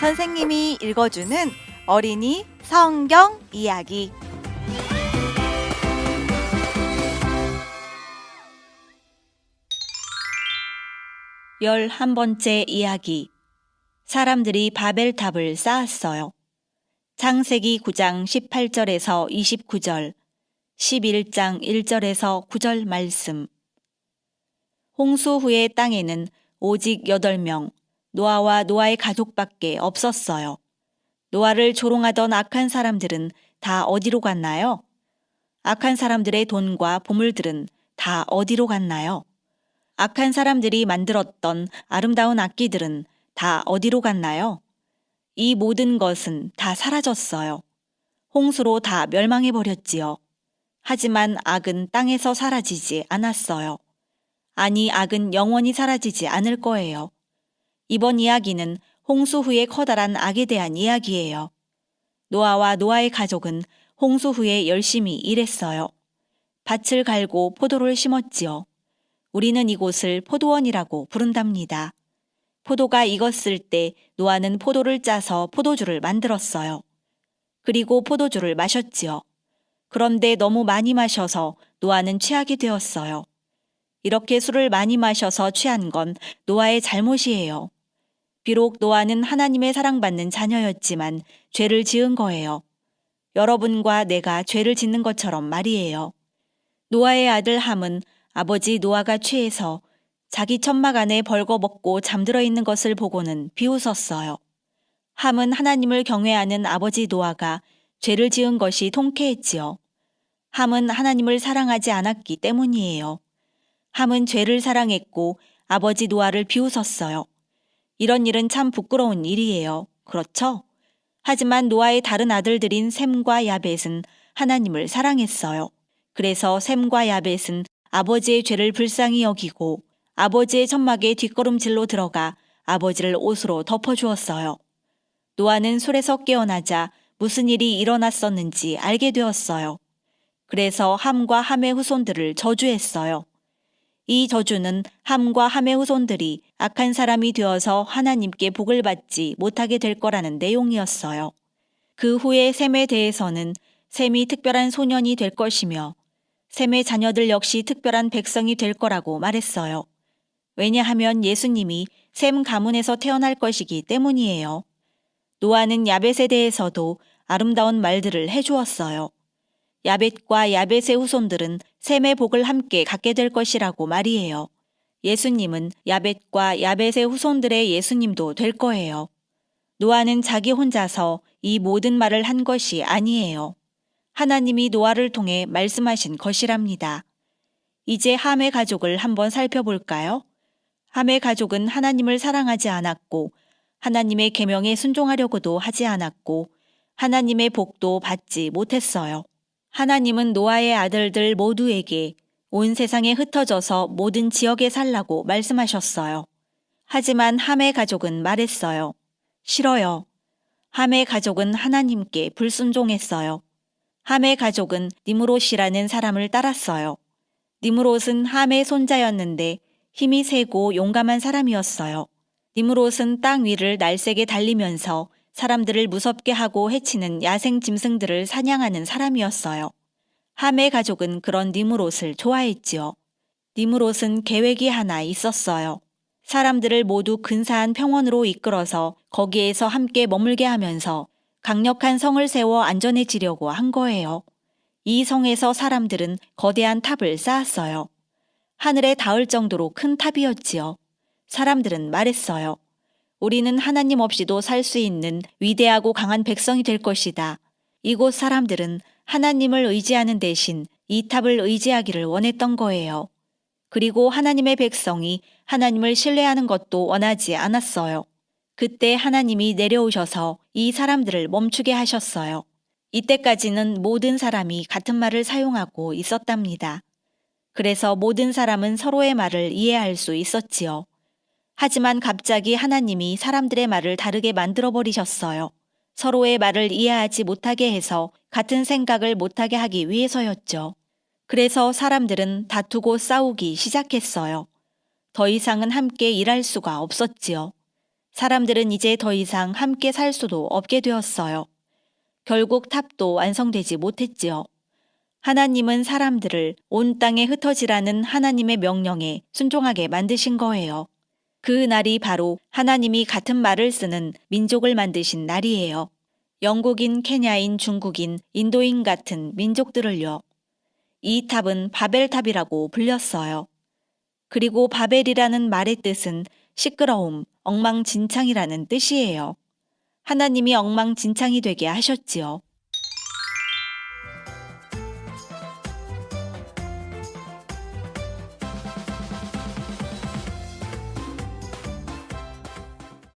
선생님이 읽어주는 어린이 성경 이야기. 11번째 이야기. 사람들이 바벨탑을 쌓았어요. 창세기 9장 18절에서 29절, 11장 1절에서 9절 말씀. 홍수 후의 땅에는 오직 8명, 노아와 노아의 가족밖에 없었어요. 노아를 조롱하던 악한 사람들은 다 어디로 갔나요? 악한 사람들의 돈과 보물들은 다 어디로 갔나요? 악한 사람들이 만들었던 아름다운 악기들은 다 어디로 갔나요? 이 모든 것은 다 사라졌어요. 홍수로 다 멸망해버렸지요. 하지만 악은 땅에서 사라지지 않았어요. 아니, 악은 영원히 사라지지 않을 거예요. 이번 이야기는 홍수 후의 커다란 악에 대한 이야기예요. 노아와 노아의 가족은 홍수 후에 열심히 일했어요. 밭을 갈고 포도를 심었지요. 우리는 이곳을 포도원이라고 부른답니다. 포도가 익었을 때 노아는 포도를 짜서 포도주를 만들었어요. 그리고 포도주를 마셨지요. 그런데 너무 많이 마셔서 노아는 취하게 되었어요. 이렇게 술을 많이 마셔서 취한 건 노아의 잘못이에요. 비록 노아는 하나님의 사랑받는 자녀였지만 죄를 지은 거예요. 여러분과 내가 죄를 짓는 것처럼 말이에요. 노아의 아들 함은 아버지 노아가 취해서 자기 천막 안에 벌거벗고 잠들어 있는 것을 보고는 비웃었어요. 함은 하나님을 경외하는 아버지 노아가 죄를 지은 것이 통쾌했지요. 함은 하나님을 사랑하지 않았기 때문이에요. 함은 죄를 사랑했고 아버지 노아를 비웃었어요. 이런 일은 참 부끄러운 일이에요. 그렇죠? 하지만 노아의 다른 아들들인 셈과 야벳은 하나님을 사랑했어요. 그래서 셈과 야벳은 아버지의 죄를 불쌍히 여기고 아버지의 천막에 뒷걸음질로 들어가 아버지를 옷으로 덮어주었어요. 노아는 술에서 깨어나자 무슨 일이 일어났었는지 알게 되었어요. 그래서 함과 함의 후손들을 저주했어요. 이 저주는 함과 함의 후손들이 악한 사람이 되어서 하나님께 복을 받지 못하게 될 거라는 내용이었어요. 그 후에 셈에 대해서는 셈이 특별한 소년이 될 것이며 셈의 자녀들 역시 특별한 백성이 될 거라고 말했어요. 왜냐하면 예수님이 셈 가문에서 태어날 것이기 때문이에요. 노아는 야벳에 대해서도 아름다운 말들을 해주었어요. 야벳과 야벳의 후손들은 셈의 복을 함께 갖게 될 것이라고 말이에요. 예수님은 야벳과 야벳의 후손들의 예수님도 될 거예요. 노아는 자기 혼자서 이 모든 말을 한 것이 아니에요. 하나님이 노아를 통해 말씀하신 것이랍니다. 이제 함의 가족을 한번 살펴볼까요? 함의 가족은 하나님을 사랑하지 않았고 하나님의 계명에 순종하려고도 하지 않았고 하나님의 복도 받지 못했어요. 하나님은 노아의 아들들 모두에게 온 세상에 흩어져서 모든 지역에 살라고 말씀하셨어요. 하지만 함의 가족은 말했어요. 싫어요. 함의 가족은 하나님께 불순종했어요. 함의 가족은 니므롯이라는 사람을 따랐어요. 니므롯은 함의 손자였는데 힘이 세고 용감한 사람이었어요. 니므롯은 땅 위를 날쌔게 달리면서 사람들을 무섭게 하고 해치는 야생 짐승들을 사냥하는 사람이었어요. 함의 가족은 그런 니므롯을 좋아했지요. 니므롯은 계획이 하나 있었어요. 사람들을 모두 근사한 평원으로 이끌어서 거기에서 함께 머물게 하면서 강력한 성을 세워 안전해지려고 한 거예요. 이 성에서 사람들은 거대한 탑을 쌓았어요. 하늘에 닿을 정도로 큰 탑이었지요. 사람들은 말했어요. 우리는 하나님 없이도 살 수 있는 위대하고 강한 백성이 될 것이다. 이곳 사람들은 하나님을 의지하는 대신 이 탑을 의지하기를 원했던 거예요. 그리고 하나님의 백성이 하나님을 신뢰하는 것도 원하지 않았어요. 그때 하나님이 내려오셔서 이 사람들을 멈추게 하셨어요. 이때까지는 모든 사람이 같은 말을 사용하고 있었답니다. 그래서 모든 사람은 서로의 말을 이해할 수 있었지요. 하지만 갑자기 하나님이 사람들의 말을 다르게 만들어버리셨어요. 서로의 말을 이해하지 못하게 해서 같은 생각을 못하게 하기 위해서였죠. 그래서 사람들은 다투고 싸우기 시작했어요. 더 이상은 함께 일할 수가 없었지요. 사람들은 이제 더 이상 함께 살 수도 없게 되었어요. 결국 탑도 완성되지 못했지요. 하나님은 사람들을 온 땅에 흩어지라는 하나님의 명령에 순종하게 만드신 거예요. 그 날이 바로 하나님이 같은 말을 쓰는 민족을 만드신 날이에요. 영국인, 케냐인, 중국인, 인도인 같은 민족들을요. 이 탑은 바벨탑이라고 불렸어요. 그리고 바벨이라는 말의 뜻은 시끄러움, 엉망진창이라는 뜻이에요. 하나님이 엉망진창이 되게 하셨지요.